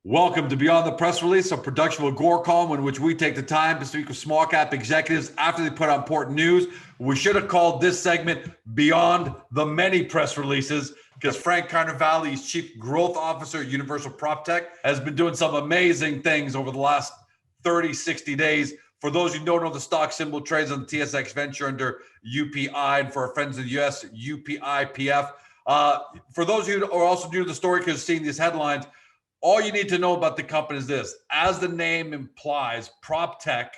Welcome to Beyond the Press Release, a production of Agoracom, in which we take the time to speak with small cap executives after they put out important news. We should have called this segment Beyond the Many Press Releases, because Frank Carnevale, Chief Growth Officer at Universal Proptech, has been doing some amazing things over the last 30, 60 days. For those who don't know, the stock symbol trades on the TSXV venture under UPI, and for our friends in the US, UPIPF. For those of you who are also new to the story because seeing these headlines, all you need to know about the company is this. As the name implies, PropTech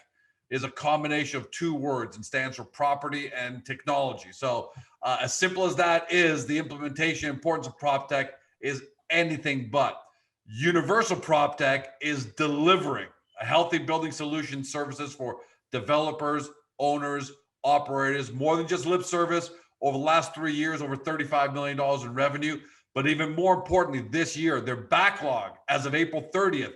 is a combination of two words and stands for property and technology. So as simple as that is, the implementation importance of PropTech is anything but. Universal PropTech is delivering a healthy building solution services for developers, owners, operators, more than just lip service. Over the last 3 years, over $35 million in revenue. But even more importantly, this year, their backlog as of April 30th,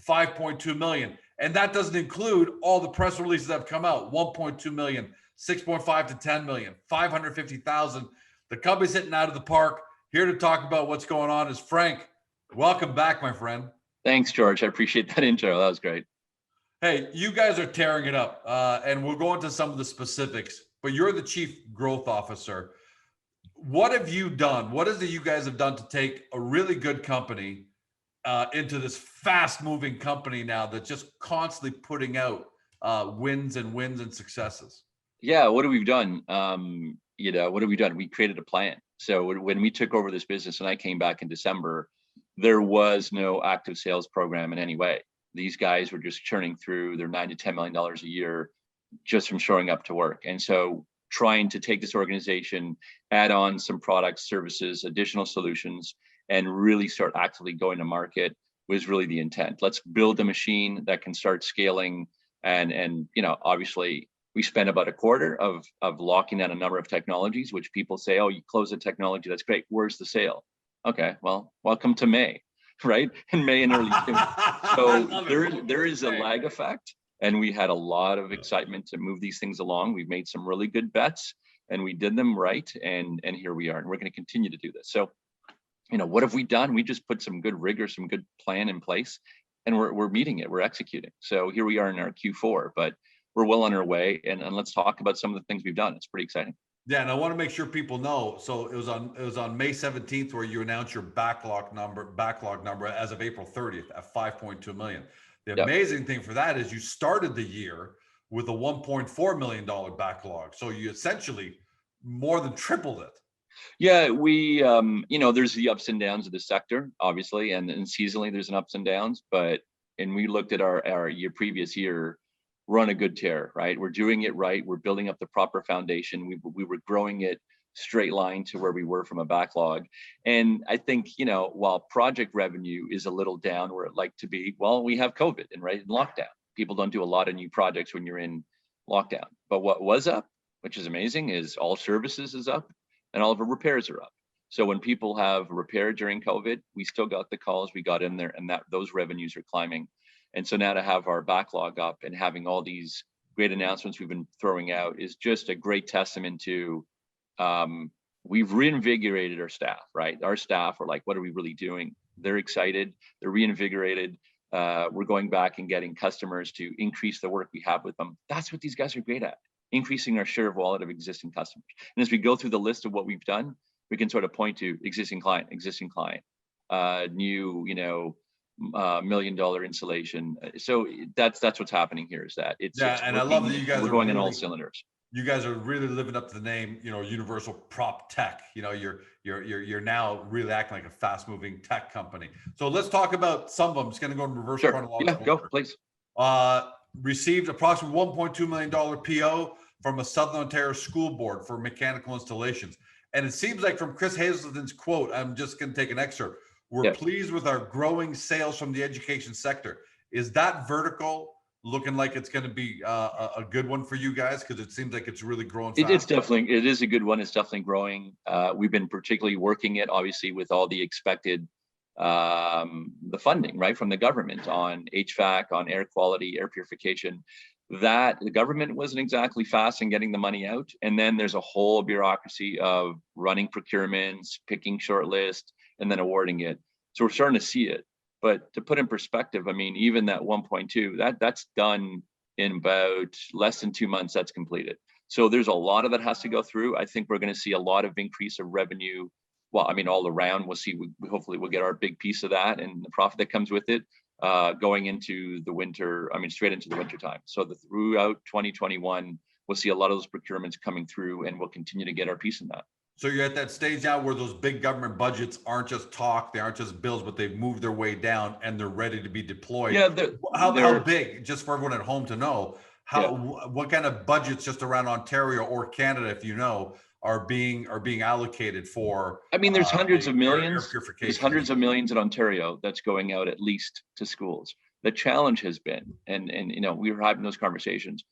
5.2 million. And that doesn't include all the press releases that have come out, 1.2 million, 6.5 to 10 million, 550,000. The company's hitting out of the park. Here to talk about what's going on is Frank. Welcome back, my friend. Thanks, George. I appreciate that intro. That was great. Hey, you guys are tearing it up. And we'll go into some of the specifics, but you're the Chief Growth Officer. What have you done? What is it you guys have done to take a really good company into this fast-moving company now that's just constantly putting out wins and successes? Yeah, what have we done? What have we done? We created a plan. So when we took over this business and I came back in December, there was no active sales program in any way. These guys were just churning through their $9 to $10 million a year just from showing up to work. And so trying to take this organization, add on some products, services, additional solutions, and really start actively going to market was really the intent. Let's build a machine that can start scaling. And obviously we spent about a quarter of locking down a number of technologies, which people say, oh, you close the technology, that's great. Where's the sale? Okay, well, welcome to May, right? In May and early June. So there is a lag effect. And we had a lot of excitement to move these things along. We've made some really good bets and we did them right. And here we are, and we're going to continue to do this. So, what have we done? We just put some good rigor, some good plan in place, and we're meeting it, we're executing. So here we are in our Q4, but we're well on our way. And let's talk about some of the things we've done. It's pretty exciting. Yeah, and I want to make sure people know. So it was on May 17th where you announced your backlog number as of April 30th at 5.2 million. The amazing thing for that is you started the year with a $1.4 million backlog. So you essentially more than tripled it. Yeah, we, there's the ups and downs of the sector, obviously, and seasonally there's an ups and downs, and we looked at our previous year, we're on a good tear, right? We're doing it right. We're building up the proper foundation. We were growing it straight line to where we were from a backlog. And I think, while project revenue is a little down where it like to be, well, we have COVID and in lockdown. People don't do a lot of new projects when you're in lockdown. But what was up, which is amazing, is all services is up and all of our repairs are up. So when people have repaired during COVID, we still got the calls, we got in there, and those revenues are climbing. And so now to have our backlog up and having all these great announcements we've been throwing out is just a great testament to we've reinvigorated our staff, right? Our staff are like, what are we really doing? They're excited, they're reinvigorated. We're going back and getting customers to increase the work we have with them. That's what these guys are great at, increasing our share of wallet of existing customers. And as we go through the list of what we've done, we can sort of point to existing client, new, $1 million installation. So that's what's happening here is that it's and I love that you guys we're going in all cylinders. You guys are really living up to the name, Universal PropTech. You're now really acting like a fast-moving tech company. So let's talk about some of them. Just going to go in reverse chronological. Yeah, go, please. Received approximately $1.2 million PO from a Southern Ontario school board for mechanical installations. And it seems like from Chris Hazelton's quote, I'm just going to take an excerpt. We're pleased with our growing sales from the education sector. Is that vertical looking like it's going to be a good one for you guys? Because it seems like it's really growing fast. It is a good one. It's definitely growing. We've been particularly working it, obviously, with all the expected the funding, right, from the government on HVAC, on air quality, air purification. That the government wasn't exactly fast in getting the money out. And then there's a whole bureaucracy of running procurements, picking shortlist, and then awarding it. So we're starting to see it. But to put in perspective, I mean, even that 1.2, that's done in about less than 2 months, that's completed. So there's a lot of that has to go through. I think we're going to see a lot of increase of revenue. Well, I mean, all around, we'll see, hopefully we'll get our big piece of that and the profit that comes with it going into the winter, I mean, straight into the winter time. So throughout 2021, we'll see a lot of those procurements coming through and we'll continue to get our piece in that. So you're at that stage now where those big government budgets aren't just talk, they aren't just bills, but they've moved their way down and they're ready to be deployed. Yeah, how big, just for everyone at home to know, what kind of budgets just around Ontario or Canada, if you know, are being allocated for? I mean, there's hundreds of millions. Air purification. There's hundreds of millions in Ontario that's going out at least to schools. The challenge has been, and you know, we were having those conversations.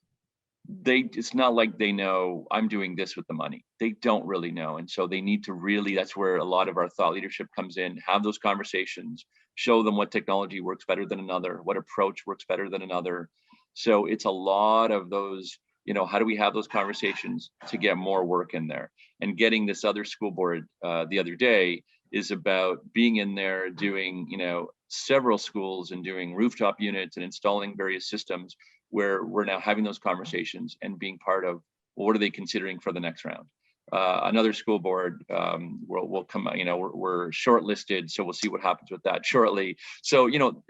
It's not like they know I'm doing this with the money. They don't really know. And so they need to really, that's where a lot of our thought leadership comes in, have those conversations, show them what technology works better than another, what approach works better than another. So it's a lot of those, you know, how do we have those conversations to get more work in there? And getting this other school board the other day is about being in there doing, you know, several schools and doing rooftop units and installing various systems where we're now having those conversations and being part of, well, what are they considering for the next round? Another school board will come, you know, we're shortlisted, so we'll see what happens with that shortly. So, you know,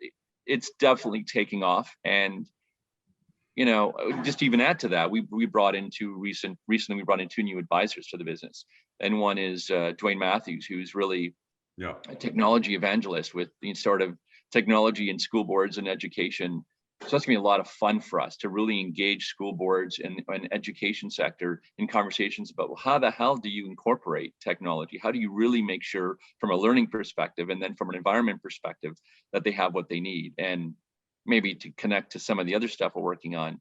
it's definitely taking off. And, you know, just to even add to that, we brought in recently we brought in 2 new advisors to the business. And one is Dwayne Matthews, who's really a technology evangelist with the sort of technology in school boards and education. So that's gonna be a lot of fun for us to really engage school boards and education sector in conversations about, well, how the hell do you incorporate technology? How do you really make sure from a learning perspective and then from an environment perspective that they have what they need? And maybe to connect to some of the other stuff we're working on,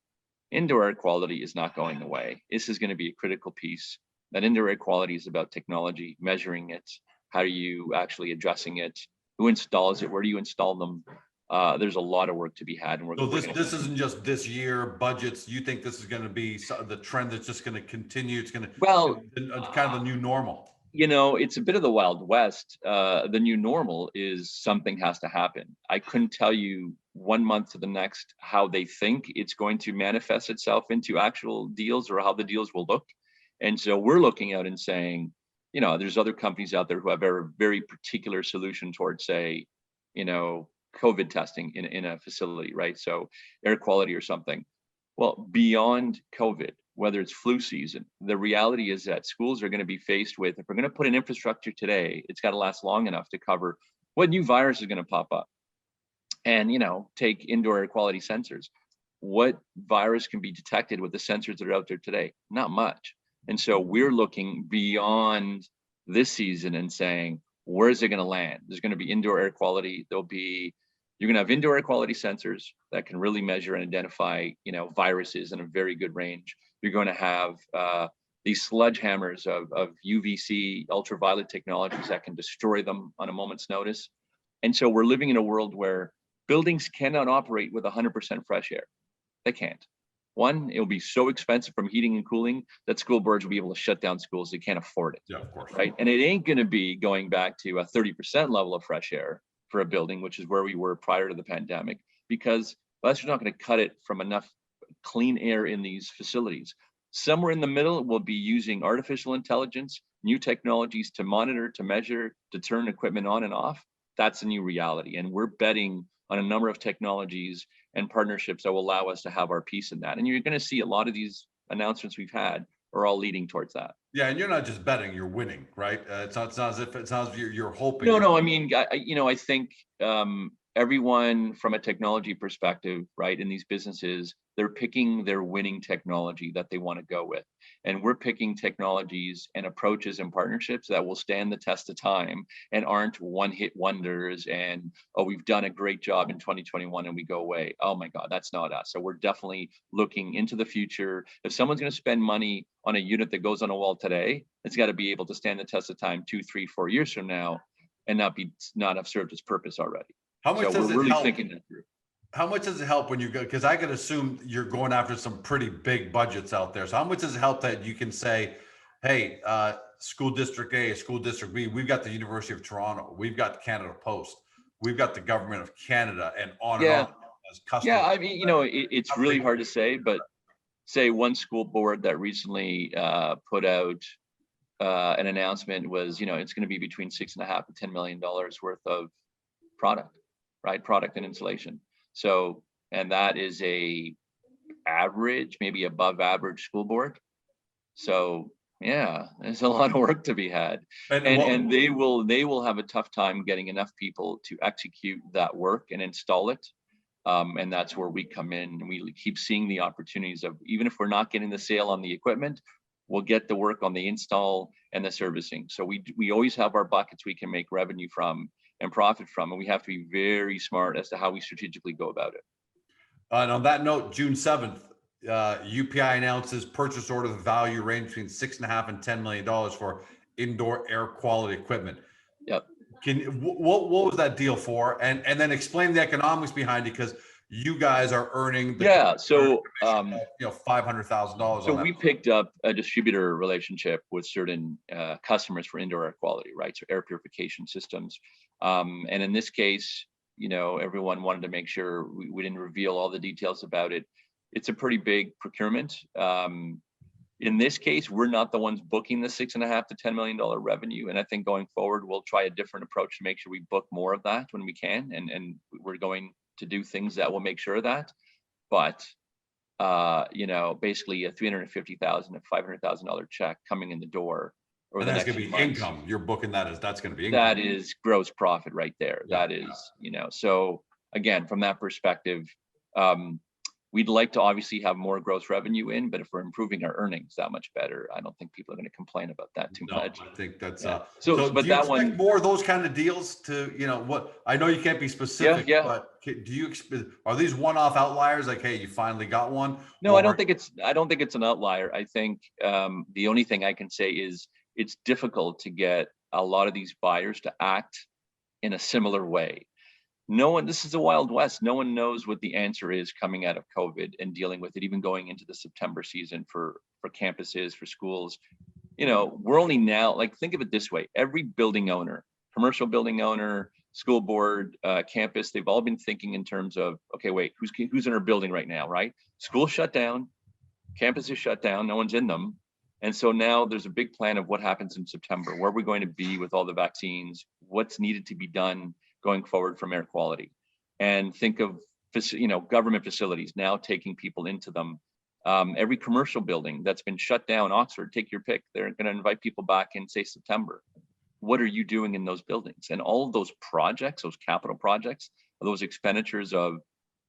indoor air quality is not going away. This is gonna be a critical piece. That indoor air quality is about technology, measuring it, how are you actually addressing it, who installs it, where do you install them? There's a lot of work to be had. And so this isn't just this year budgets. You think this is going to be the trend that's just going to continue? It's going to, well, kind of the new normal. You know, it's a bit of the Wild West. The new normal is something has to happen. I couldn't tell you 1 month to the next how they think it's going to manifest itself into actual deals or how the deals will look. And so we're looking out and saying, you know, there's other companies out there who have a very particular solution towards, say, you know, COVID testing in a facility, right? So air quality or something. Well, beyond COVID, whether it's flu season, the reality is that schools are going to be faced with, if we're going to put in infrastructure today, it's got to last long enough to cover what new virus is going to pop up. And, you know, take indoor air quality sensors. What virus can be detected with the sensors that are out there today? Not much. And so we're looking beyond this season and saying, where is it going to land? There's going to be indoor air quality. You're going to have indoor air quality sensors that can really measure and identify, you know, viruses in a very good range. You're going to have these sledgehammers of UVC ultraviolet technologies that can destroy them on a moment's notice. And so we're living in a world where buildings cannot operate with 100% fresh air. They can't. One, it'll be so expensive from heating and cooling that school boards will be able to shut down schools. They can't afford it. Yeah, of course. Right. And it ain't going to be going back to a 30% level of fresh air for a building, which is where we were prior to the pandemic, because that's just not going to cut it from enough clean air in these facilities. Somewhere in the middle, we'll be using artificial intelligence, new technologies to monitor, to measure, to turn equipment on and off. That's a new reality. And we're betting on a number of technologies and partnerships that will allow us to have our piece in that. And you're going to see a lot of these announcements we've had are all leading towards that. Yeah, and you're not just betting; you're winning, right? It's not as if you're hoping. No. I mean, I think everyone from a technology perspective, right, in these businesses, they're picking their winning technology that they want to go with. And we're picking technologies and approaches and partnerships that will stand the test of time and aren't one-hit wonders and, oh, we've done a great job in 2021 and we go away. Oh my God, that's not us. So we're definitely looking into the future. If someone's going to spend money on a unit that goes on a wall today, it's got to be able to stand the test of time 2, 3, 4 years from now and not have served its purpose already. How much does it really help? Thinking that through. How much does it help when you go? Because I could assume you're going after some pretty big budgets out there. So how much does it help that you can say, hey, school district A, school district B, we've got the University of Toronto, we've got Canada Post. we've got the government of Canada, and on Yeah. and on as customers. Yeah, I mean, it's really hard to say, but say one school board that recently put out an announcement was, it's going to be between $6.5 and $10 million worth of product, right? Product and installation. So, and that is a average, maybe above average school board. So yeah, there's a lot of work to be had, and they will have a tough time getting enough people to execute that work and install it. And that's where we come in, and we keep seeing the opportunities of, even if we're not getting the sale on the equipment, we'll get the work on the install and the servicing. So we always have our buckets we can make revenue from and profit from, and we have to be very smart as to how we strategically go about it. And on that note, June 7th, UPI announces purchase order value range between $6.5 and $10 million for indoor air quality equipment. Yep. What was that deal for? And then explain the economics behind it, because you guys are earning the so $500,000. So we picked up a distributor relationship with certain customers for indoor air quality, right? So air purification systems. And in this case, everyone wanted to make sure we didn't reveal all the details about it. It's a pretty big procurement. In this case, we're not the ones booking the $6.5 to $10 million revenue. And I think going forward, we'll try a different approach to make sure we book more of that when we can. And we're going to do things that will make sure of that. But, basically a $350,000 to $500,000 check coming in the door. And that's going to be income. You're booking that as that's going to be income. That is gross profit right there. Yeah, that is, so again, from that perspective, we'd like to obviously have more gross revenue in, but if we're improving our earnings that much better, I don't think people are going to complain about that too much. I think that's but do you that expect one more of those kind of deals to, what I know you can't be specific, but do you are these one-off outliers? Like, hey, you finally got one? No, I don't think it's an outlier. I think the only thing I can say is it's difficult to get a lot of these buyers to act in a similar way. This is the Wild West. No one knows what the answer is coming out of COVID and dealing with it, even going into the September season for campuses, for schools. We're only now, think of it this way. Every building owner, commercial building owner, school board, campus, they've all been thinking in terms of, okay, wait, who's in our building right now, right? School shut down, campus is shut down, no one's in them. And so now there's a big plan of what happens in September, where we're going to be with all the vaccines, what's needed to be done going forward from air quality. And think of, government facilities now taking people into them. Every commercial building that's been shut down, Oxford, take your pick, they're going to invite people back in, say, September. What are you doing in those buildings? And all of those projects, those capital projects, those expenditures of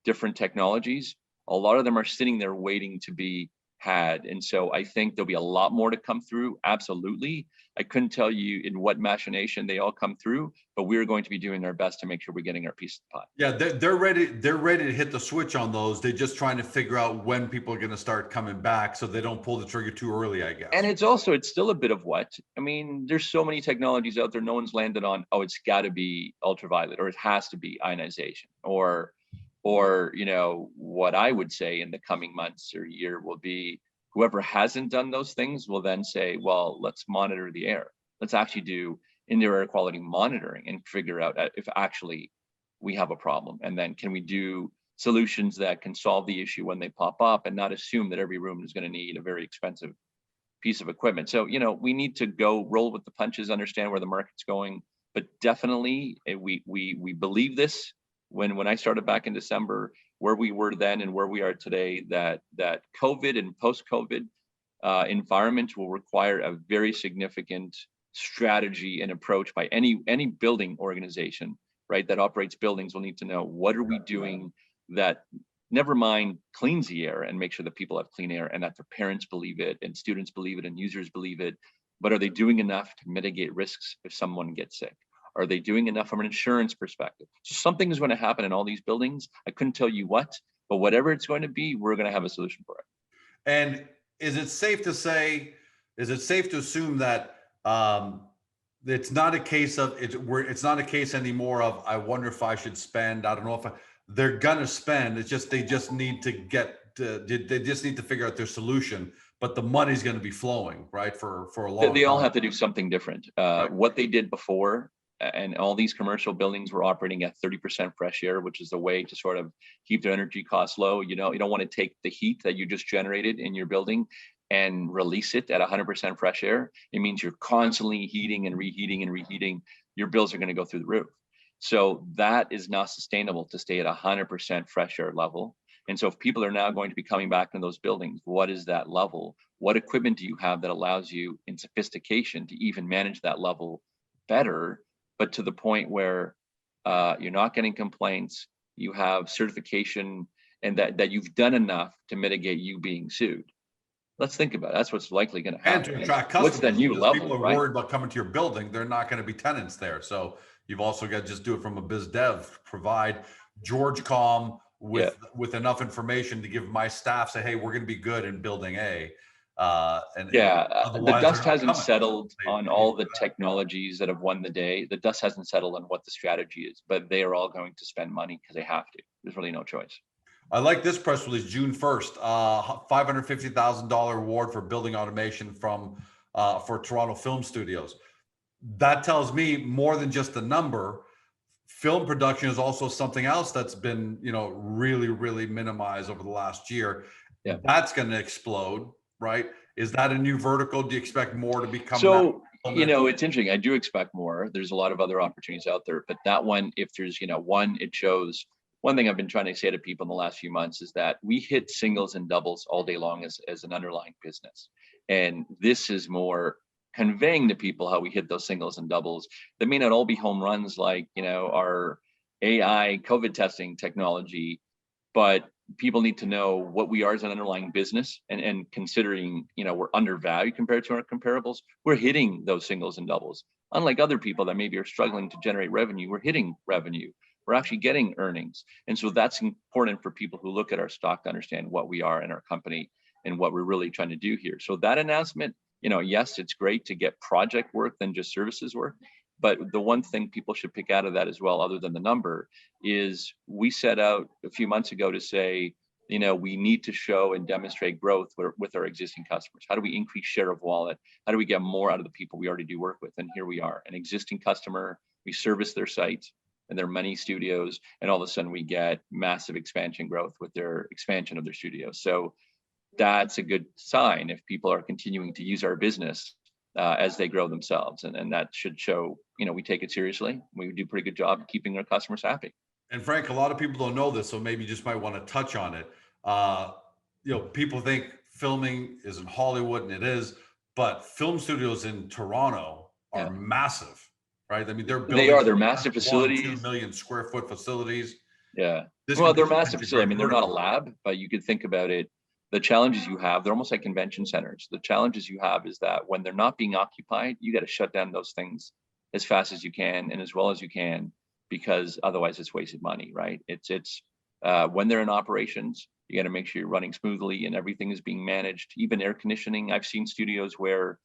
different technologies, a lot of them are sitting there waiting to be had. And so I think there'll be a lot more to come through. Absolutely. I couldn't tell you in what machination they all come through, but we're going to be doing our best to make sure we're getting our piece of the pie. Yeah, they're ready. They're ready to hit the switch on those. They're just trying to figure out when people are going to start coming back, so they don't pull the trigger too early, I guess. And it's still a bit of what? I mean, there's so many technologies out there. No one's landed on, it's got to be ultraviolet, or it has to be ionization, or what I would say in the coming months or year will be, whoever hasn't done those things will then say, well, let's monitor the air. Let's actually do indoor air quality monitoring and figure out if actually we have a problem. And then can we do solutions that can solve the issue when they pop up, and not assume that every room is going to need a very expensive piece of equipment. So, we need to go roll with the punches, understand where the market's going, but definitely we believe this. When I started back in December, where we were then and where we are today, that COVID and post-COVID environment will require a very significant strategy and approach by any building organization, right, that operates buildings. Will need to know, what are we doing that, never mind, cleans the air and make sure that people have clean air, and that their parents believe it and students believe it and users believe it, but are they doing enough to mitigate risks if someone gets sick? Are they doing enough from an insurance perspective? So something is going to happen in all these buildings. I couldn't tell you what, but whatever it's going to be, we're going to have a solution for it. And is it safe to assume that it's not a case of it's not a case anymore of, I wonder if I should spend, I don't know if they're gonna spend. It's just they just need to figure out their solution, but the money's going to be flowing, right, for a long They all time. have to do something different. Right. What they did before and all these commercial buildings were operating at 30% fresh air, which is a way to sort of keep their energy costs low. You don't want to take the heat that you just generated in your building and release it at 100% fresh air. It means you're constantly heating and reheating and reheating. Your bills are going to go through the roof. So that is not sustainable to stay at 100% fresh air level. And so if people are now going to be coming back into those buildings, what is that level? What equipment do you have that allows you in sophistication to even manage that level better, but to the point where you're not getting complaints, you have certification, and that you've done enough to mitigate you being sued? Let's think about it. That's what's likely going to happen. And to attract customers. What's the new because level, people are right? worried about coming to your building. They're not going to be tenants there. So you've also got to just do it from a biz dev, provide George Com with enough information to give my staff, say, hey, we're going to be good in building A. The dust hasn't settled on all the that. technologies that have won the day. The dust hasn't settled on what the strategy is, but they are all going to spend money because they have to. There's really no choice. I like this press release, June 1st, $550,000 award for building automation for Toronto Film Studios. That tells me more than just the number. Film production is also something else that's been, really, really minimized over the last year. Yeah. That's going to explode, right? Is that a new vertical? Do you expect more to be coming So, out? it's interesting. I do expect more. There's a lot of other opportunities out there, but that one, if there's, it shows. One thing I've been trying to say to people in the last few months is that we hit singles and doubles all day long as an underlying business. And this is more conveying to people how we hit those singles and doubles. They may not all be home runs like, our AI COVID testing technology, but people need to know what we are as an underlying business, and considering, we're undervalued compared to our comparables, we're hitting those singles and doubles. Unlike other people that maybe are struggling to generate revenue, we're hitting revenue. We're actually getting earnings. And so that's important for people who look at our stock to understand what we are in our company and what we're really trying to do here. So that announcement, yes, it's great to get project work than just services work. But the one thing people should pick out of that as well, other than the number, is we set out a few months ago to say, we need to show and demonstrate growth with our existing customers. How do we increase share of wallet? How do we get more out of the people we already do work with? And here we are, an existing customer. We service their site and their many studios, and all of a sudden we get massive expansion growth with their expansion of their studios. So that's a good sign if people are continuing to use our business as they grow themselves, and that should show, we take it seriously. We do a pretty good job keeping our customers happy. And Frank, a lot of people don't know this, so maybe you just might want to touch on it. People think filming is in Hollywood, and it is, but film studios in Toronto are massive. Right? I mean, they're massive facilities. 2 million square foot facilities. Yeah. They're massive facilities. I mean, they're not a lab, but you could think about it. The challenges you have, they're almost like convention centers. The challenges you have is that when they're not being occupied, you got to shut down those things as fast as you can and as well as you can, because otherwise it's wasted money, right? It's when they're in operations, you got to make sure you're running smoothly and everything is being managed. Even air conditioning. I've seen studios where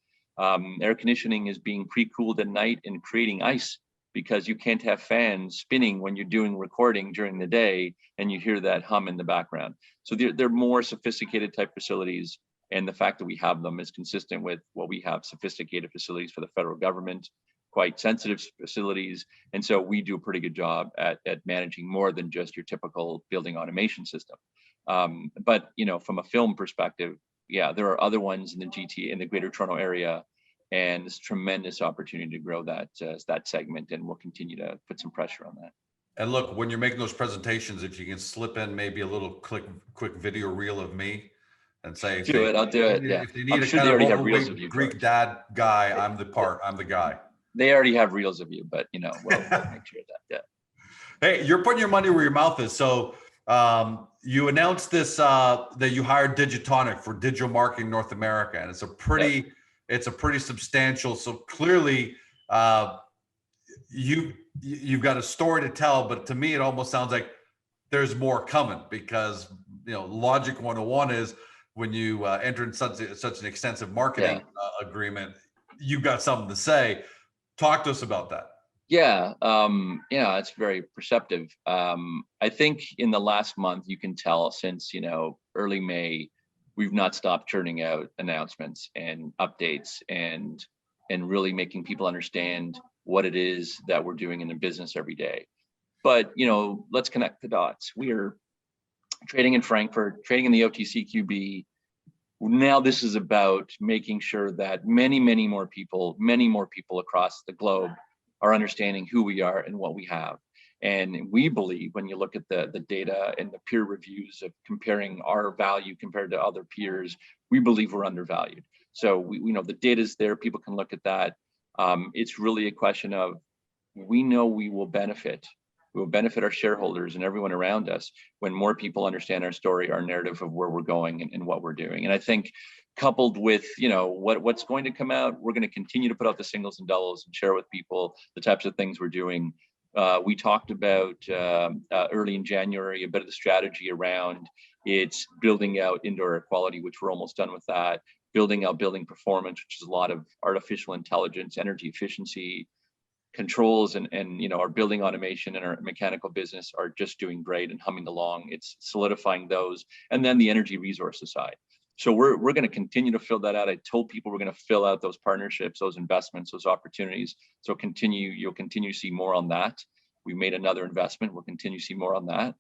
air conditioning is being pre-cooled at night and creating ice because you can't have fans spinning when you're doing recording during the day and you hear that hum in the background. So they're more sophisticated type facilities, and the fact that we have them is consistent with what we have: sophisticated facilities for the federal government, quite sensitive facilities. And so we do a pretty good job at managing more than just your typical building automation system. But from a film perspective, there are other ones in the GTA, in the Greater Toronto Area, and there's tremendous opportunity to grow that segment, and we'll continue to put some pressure on that. And look, when you're making those presentations, if you can slip in maybe a little quick video reel of me, and say, I'll do it. Yeah, if they need I'm a sure kind they of already have reels of you, Greek George. dad guy, I'm the guy. They already have reels of you, but we'll make sure that. Yeah. Hey, you're putting your money where your mouth is. So you announced this that you hired Digitonic for digital marketing North America, and it's a pretty substantial. So clearly, you've got a story to tell. But to me, it almost sounds like there's more coming, because Logic 101 is when you enter in such an extensive marketing agreement, you've got something to say. Talk to us about that. Yeah, it's very perceptive. I think in the last month, you can tell since, early May, we've not stopped churning out announcements and updates and really making people understand what it is that we're doing in the business every day. But, let's connect the dots. We are trading in Frankfurt, trading in the OTCQB. Now this is about making sure that many more people across the globe are understanding who we are and what we have. And we believe, when you look at the data and the peer reviews of comparing our value compared to other peers, we believe we're undervalued. So we know the data's there, people can look at that. It's really a question of, we know we will benefit our shareholders and everyone around us when more people understand our story, our narrative of where we're going and what we're doing. And I think, coupled with what's going to come out, we're going to continue to put out the singles and doubles and share with people the types of things we're doing. We talked about early in January a bit of the strategy around it's building out indoor air quality, which we're almost done with that, building out building performance, which is a lot of artificial intelligence, energy efficiency, controls, and our building automation and our mechanical business are just doing great and humming along. It's solidifying those, and then the energy resources side. So we're going to continue to fill that out. I told people we're going to fill out those partnerships, those investments, those opportunities. So you'll continue to see more on that. We made another investment. We'll continue to see more on that.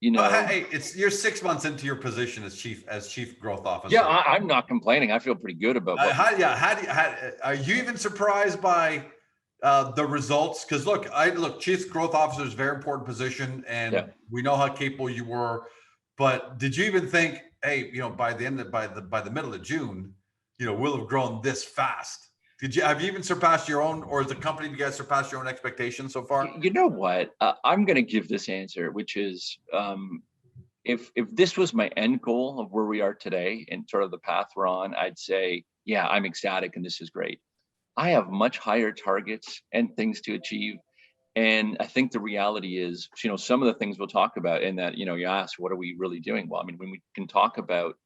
Hey, you're 6 months into your position as chief growth officer. Yeah, I'm not complaining. I feel pretty good about are you even surprised by the results? Because look, chief growth officer is a very important position, and we know how capable you were. But did you even think, hey, by the middle of June, we'll have grown this fast? Have you even surpassed your own, or as a company, you guys surpassed your own expectations so far? You know what? I'm going to give this answer, which is, if this was my end goal of where we are today and sort of the path we're on, I'd say, yeah, I'm ecstatic and this is great. I have much higher targets and things to achieve. And I think the reality is, some of the things we'll talk about, and that, you asked, what are we really doing? Well, I mean, when we can talk about,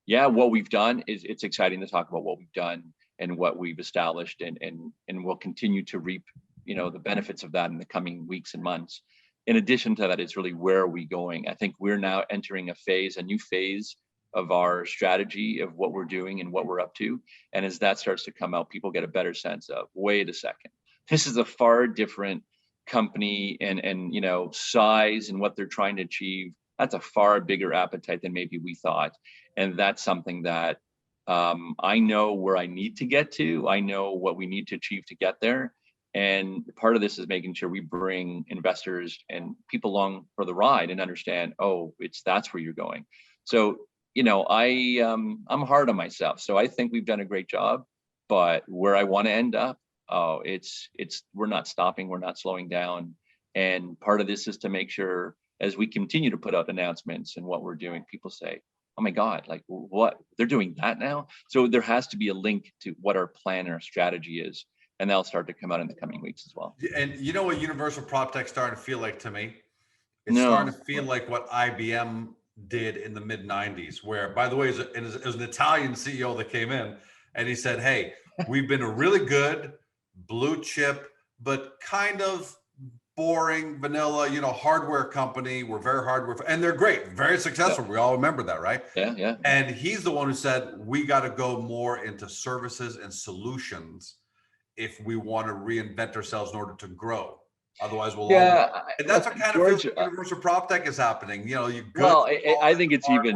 what we've done, it's exciting to talk about what we've done and what we've established, and we'll continue to reap, the benefits of that in the coming weeks and months. In addition to that, it's really, where are we going? I think we're now entering a new phase of our strategy of what we're doing and what we're up to. And as that starts to come out, people get a better sense of, wait a second, this is a far different company and size and what they're trying to achieve. That's a far bigger appetite than maybe we thought. And that's something that I know where I need to get to. I know what we need to achieve to get there. And part of this is making sure we bring investors and people along for the ride and understand, that's where you're going. So, I'm hard on myself. So I think we've done a great job, but where I want to end up, we're not stopping, we're not slowing down. And part of this is to make sure, as we continue to put out announcements and what we're doing, people say, oh my God, like, what, they're doing that now? So there has to be a link to what our plan and our strategy is, and that'll start to come out in the coming weeks as well. And you know what Universal Proptech starting to feel like to me? It's starting to feel like what IBM did in the mid 90s, where, by the way, it was an Italian CEO that came in and he said, hey, we've been a really good blue chip, but kind of boring, vanilla, hardware company. We're very hardware, and they're great, very successful. We all remember that, right? Yeah. And he's the one who said, we got to go more into services and solutions if we want to reinvent ourselves in order to grow. Otherwise, we'll and that's what kind of feels like Universal Proptech is happening. I think it's even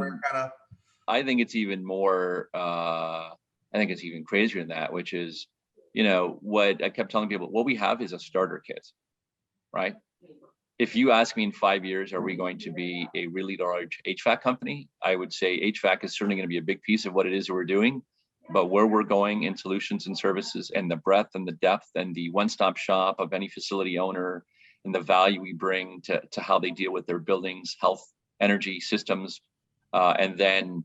more. I think it's even crazier than that, which is, what I kept telling people, what we have is a starter kit, right? If you ask me in 5 years, are we going to be a really large HVAC company? I would say HVAC is certainly going to be a big piece of what it is that we're doing, but where we're going in solutions and services, and the breadth and the depth and the one-stop shop of any facility owner, and the value we bring to how they deal with their buildings, health, energy systems, and then,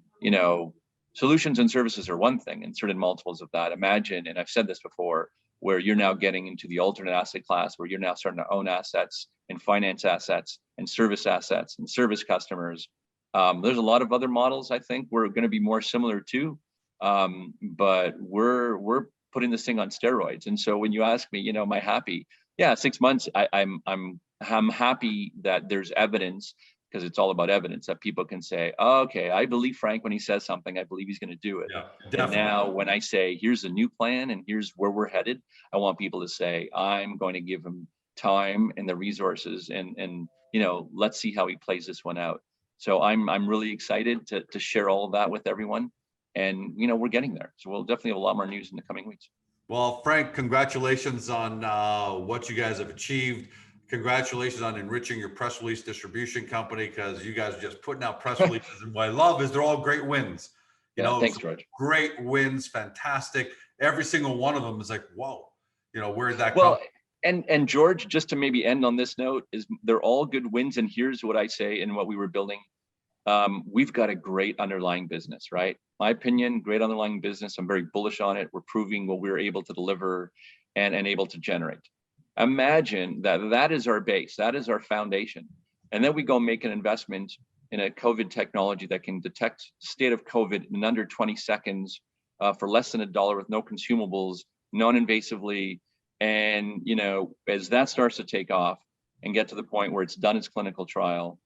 solutions and services are one thing, and certain multiples of that. Imagine, and I've said this before, where you're now getting into the alternate asset class, where you're now starting to own assets and finance assets and service customers. There's a lot of other models I think we're going to be more similar to, but we're putting this thing on steroids. And so when you ask me, am I happy? Yeah, 6 months. I'm happy that there's evidence because it's all about evidence that people can say, oh, okay, I believe Frank when he says something, I believe he's going to do it. Yeah, And definitely. now when I say, here's a new plan and here's where we're headed, I want people to say, I'm going to give him time and the resources and let's see how he plays this one out. So I'm really excited to share all of that with everyone. And, we're getting there. So we'll definitely have a lot more news in the coming weeks. Well, Frank, congratulations on what you guys have achieved. Congratulations on enriching your press release distribution company, because you guys are just putting out press releases. And what I love is they're all great wins. Thanks, George. Great wins, fantastic. Every single one of them is like, whoa, where did that come? And George, just to maybe end on this note, is they're all good wins. And here's what I say in what we were building. We've got a great underlying business, right? My opinion, great underlying business. I'm very bullish on it. We're proving what we're able to deliver and able to generate. Imagine that is our base, that is our foundation. And then we go make an investment in a COVID technology that can detect state of COVID in under 20 seconds for less than $1 with no consumables, non-invasively. And, as that starts to take off and get to the point where it's done its clinical trial,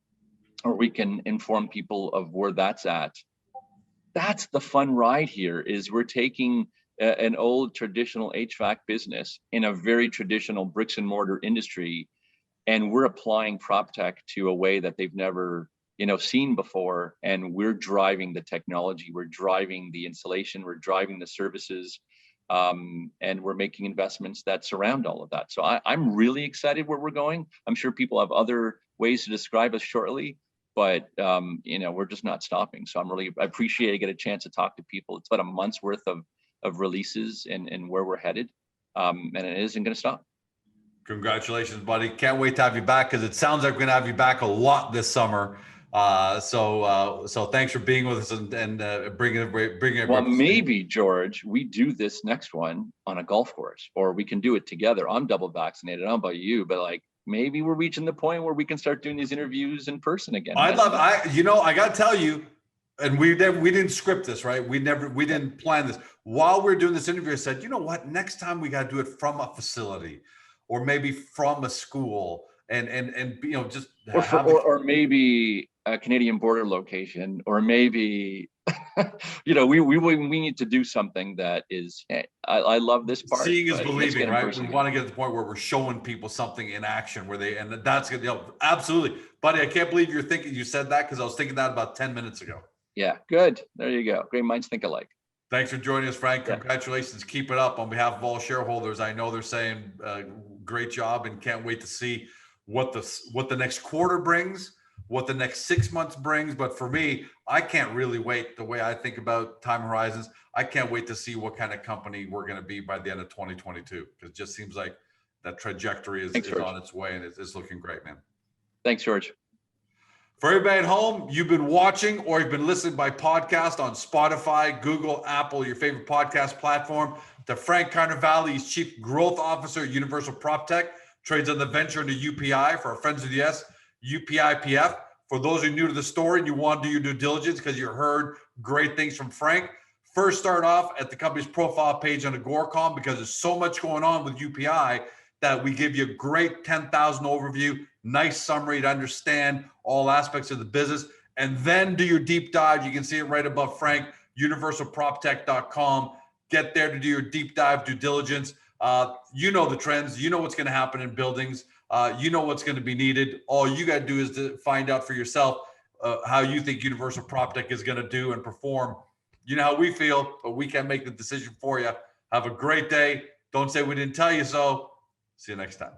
or we can inform people of where that's at. That's the fun ride here, is we're taking an old traditional HVAC business in a very traditional bricks and mortar industry, and we're applying PropTech to a way that they've never, seen before. And we're driving the technology, we're driving the installation, we're driving the services, and we're making investments that surround all of that. So I'm really excited where we're going. I'm sure people have other ways to describe us shortly, but we're just not stopping. So I appreciate I get a chance to talk to people. It's about a month's worth of releases and where we're headed, and it isn't going to stop. Congratulations, buddy. Can't wait to have you back, because it sounds like we're going to have you back a lot this summer. So thanks for being with us and bringing it. Well, maybe, George, we do this next one on a golf course, or we can do it together. I'm double vaccinated. I don't know about you, but maybe we're reaching the point where we can start doing these interviews in person again. I got to tell you, and we didn't script this, right? We didn't plan this. While we were doing this interview, I said, you know what? Next time we got to do it from a facility, or maybe from a school, and just or maybe a Canadian border location, or maybe we need to do something that is. I love this part. Seeing is believing, right? We want to get to the point where we're showing people something in action, that's absolutely, buddy. I can't believe you said that, because I was thinking that about 10 minutes ago. Yeah, good. There you go. Great minds think alike. Thanks for joining us, Frank. Congratulations. Keep it up. On behalf of all shareholders, I know they're saying great job, and can't wait to see what the next quarter brings, what the next 6 months brings. But for me, I can't really wait. The way I think about time horizons, I can't wait to see what kind of company we're going to be by the end of 2022, because it just seems like that trajectory is on its way, and it's looking great, man. Thanks, George. For everybody at home, you've been watching or you've been listening by podcast on Spotify, Google, Apple, your favorite podcast platform. To Frank Carnevale, he's Chief Growth Officer at Universal Proptech, trades on the venture into UPI. For our friends of the S, UPIPF. For those who are new to the story and you want to do your due diligence because you heard great things from Frank, first start off at the company's profile page on Agoracom, because there's so much going on with UPI that we give you a great 10,000 overview, nice summary to understand all aspects of the business, and then do your deep dive. You can see it right above Frank, universalproptech.com. Get there to do your deep dive due diligence. You know the trends. You know what's going to happen in buildings. You know what's going to be needed. All you got to do is to find out for yourself how you think Universal Proptech is going to do and perform. You know how we feel, but we can't make the decision for you. Have a great day. Don't say we didn't tell you so. See you next time.